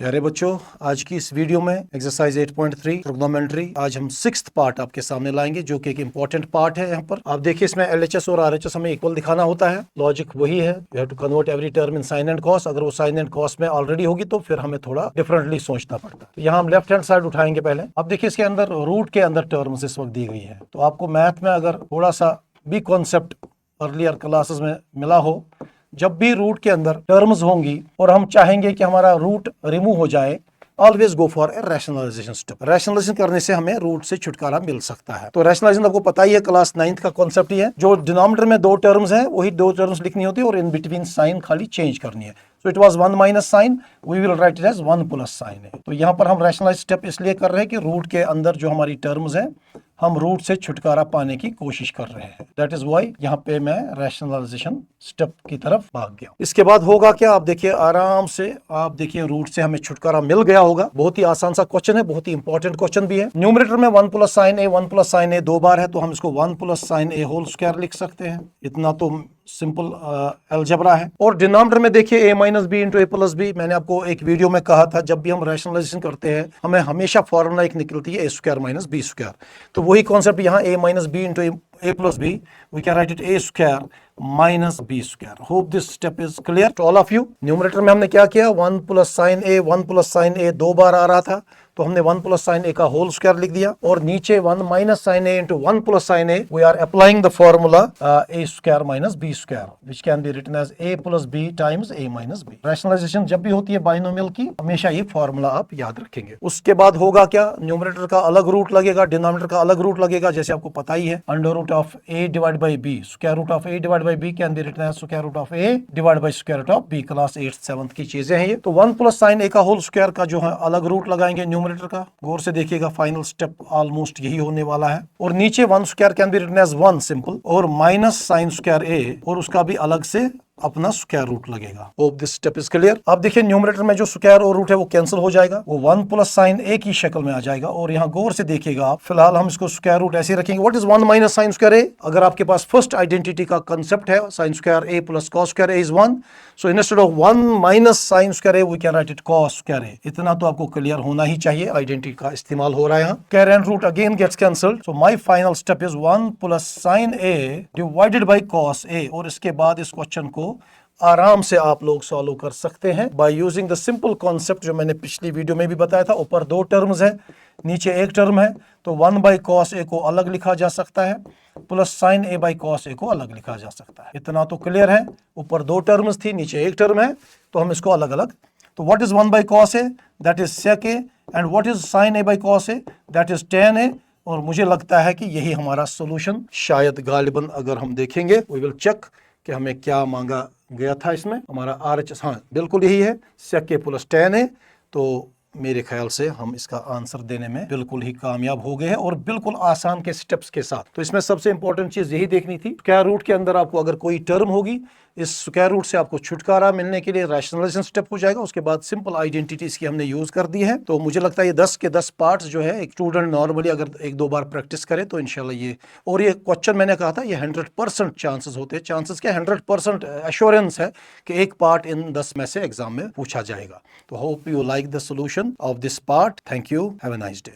प्यारे बच्चों, आज की इस वीडियो में एक्सरसाइज 8.3 ट्रिग्नोमेट्री आज हम 6th पार्ट आपके सामने लाएंगे, जो कि एक इंपॉर्टेंट पार्ट है। यहाँ पर आप देखिए, इसमें एलएचएस और आरएचएस हमें इक्वल दिखाना होता है। लॉजिक वही है, you have to convert every term in sine and cos. अगर वो साइन एंड कॉस में ऑलरेडी होगी तो फिर हमें थोड़ा डिफरेंटली सोचना पड़ता है। तो यहाँ हम लेफ्ट हैंड साइड उठाएंगे पहले। अब देखिए, इसके अंदर रूट के अंदर टर्म्स इस वक्त दी गई है। तो आपको मैथ में अगर थोड़ा सा भी कॉन्सेप्ट अर्लियर क्लासेस में मिला हो, जब भी रूट के अंदर टर्म्स होंगी और हम चाहेंगे कि हमारा रूट रिमूव हो जाए, always go for a rationalization step. Rationalization करने से हमें रूट से छुटकारा मिल सकता है। तो रैशनलाइजेशन आपको पता ही है, क्लास 9th का कॉन्सेप्ट ही है। जो डिनोमिनेटर में दो टर्म्स हैं वही दो टर्म्स लिखनी होती है और इन बिटवीन साइन खाली चेंज करनी है। So it was 1 minus sine, we will write it as 1 plus sine है। तो यहाँ पर हम रैशनलाइज स्टेप इसलिए कर रहे हैं कि रूट के अंदर जो हमारी टर्म्स हैं, हम रूट से छुटकारा पाने की कोशिश कर रहे हैं। दैट इज वाई यहाँ पे मैं रैशनलाइजेशन स्टेप की तरफ भाग गया। इसके बाद होगा क्या, आप देखिए आराम से, आप देखिए रूट से हमें छुटकारा मिल गया होगा। बहुत ही आसान सा क्वेश्चन है, बहुत ही इंपॉर्टेंट क्वेश्चन भी है। न्यूमरेटर में 1 plus sine a 1 plus sine a 2 बार है, तो हम इसको 1 प्लस साइन ए होल स्क्वायर लिख सकते हैं। इतना तो सिंपल अलजेब्रा है। और डिनोमिनेटर में देखिए ए minus b into a plus B. मैंने आपको एक वीडियो में कहा था, जब भी हम रैशनलाइजेशन करते हैं हमें हमेशा फॉर्मूला एक निकलती है, a square minus b square. तो वही कॉन्सेप्ट यहाँ, a minus b into a plus b, we can write it a square minus b square. Hope this step is clear to all of you. Numerator में हमने क्या किया, 1 plus sine a 1 plus sine a 2 बार आ रहा था, तो हमने 1 प्लस साइन ए का होल स्क्वायर लिख दिया। और नीचे 1 minus sine a into 1 plus sine a, we are applying the formula a square minus b square, which can be written as a plus b times a minus b. Rationalization जब भी होती है binomial की, हमेशा ये formula आप याद रखेंगे। उसके बाद होगा क्या, न्यूमरेटर का अलग रूट लगेगा, डिनोमिनेटर का अलग रूट लगेगा। जैसे आपको पता ही है, under root of a divide by b, square root of a divide by b can be written as square root of a divide by square root of b. Class 8th 7th की चीजें हैं ये। तो 1 plus sine ए का whole square का जो है अलग रूट लगाएंगे न्यूमरेटर का। गौर से देखिएगा, फाइनल स्टेप ऑलमोस्ट यही होने वाला है। और नीचे 1 square can be written as 1 simple, और माइनस साइन स्क्वायर ए, और उसका भी अलग से अपना स्क्वायर रूट लगेगा। Hope this step is clear. अब देखिए, न्यूमरेटर में जो स्क्वायर और रूट है वो कैंसिल हो जाएगा, वो 1 प्लस साइन ए की शक्ल में आ जाएगा। और यहाँ गौर से देखिएगा आप, फिलहाल हम इसको स्क्वायर रूट ऐसे रखेंगे। What is 1 minus sine square a? अगर आपके पास फर्स्ट आइडेंटिटी का कंसेप्ट है, sine square a plus cos square a is 1, so instead of 1 minus sine square a we can write it cos square a. इतना तो आपको clear होना ही चाहिए, आइडेंटिटी का इस्तेमाल हो रहा है यहाँ। Square and root again gets cancelled, so my final step is 1 plus sine a divided by cos a. और इसके बाद इस क्वेश्चन को आराम से आप लोग सॉल्व कर सकते हैं by using the simple concept जो मैंने पिछली वीडियो में भी बताया था। ऊपर दो टर्म्स है, नीचे एक टर्म है, तो 1 बाई कॉस ए को अलग लिखा जा सकता है, plus sine a by cos a को अलग लिखा जा सकता है। इतना तो क्लियर है। ऊपर दो टर्म्स थी, नीचे एक टर्म है, तो हम इसको अलग अलग। तो what is 1 by cos a? That is sec a. And what is sine a by cos a? That is tan a. और मुझे लगता है कि यही हमारा सोल्यूशन, शायद गालिबन अगर हम देखेंगे, वी विल चेक कि हमें क्या मांगा गया था। इसमें हमारा RHS, हाँ बिल्कुल यही है, सेक ए प्लस टेन ए। तो मेरे ख्याल से हम इसका आंसर देने में बिल्कुल ही कामयाब हो गए हैं, और बिल्कुल आसान के स्टेप्स के साथ। तो इसमें सबसे इंपॉर्टेंट चीज यही देखनी थी, स्क्वायर रूट के अंदर आपको अगर कोई टर्म होगी, इस स्क्वायर रूट से आपको छुटकारा मिलने के लिए रैशनलाइजेशन स्टेप हो जाएगा। उसके बाद सिंपल आइडेंटिटी इसकी हमने यूज कर दी है। तो मुझे लगता है ये 10 के 10 पार्ट्स जो है, एक स्टूडेंट नॉर्मली अगर 1-2 बार प्रैक्टिस करे तो इंशाल्लाह ये, और ये क्वेश्चन मैंने कहा था, ये 100% चांसेस होते हैं। चांसेस क्या, 100% एश्योरेंस है कि एक पार्ट इन 10 में से एग्जाम में पूछा जाएगा। तो hope you like the solution of this part. Thank you, have a nice day.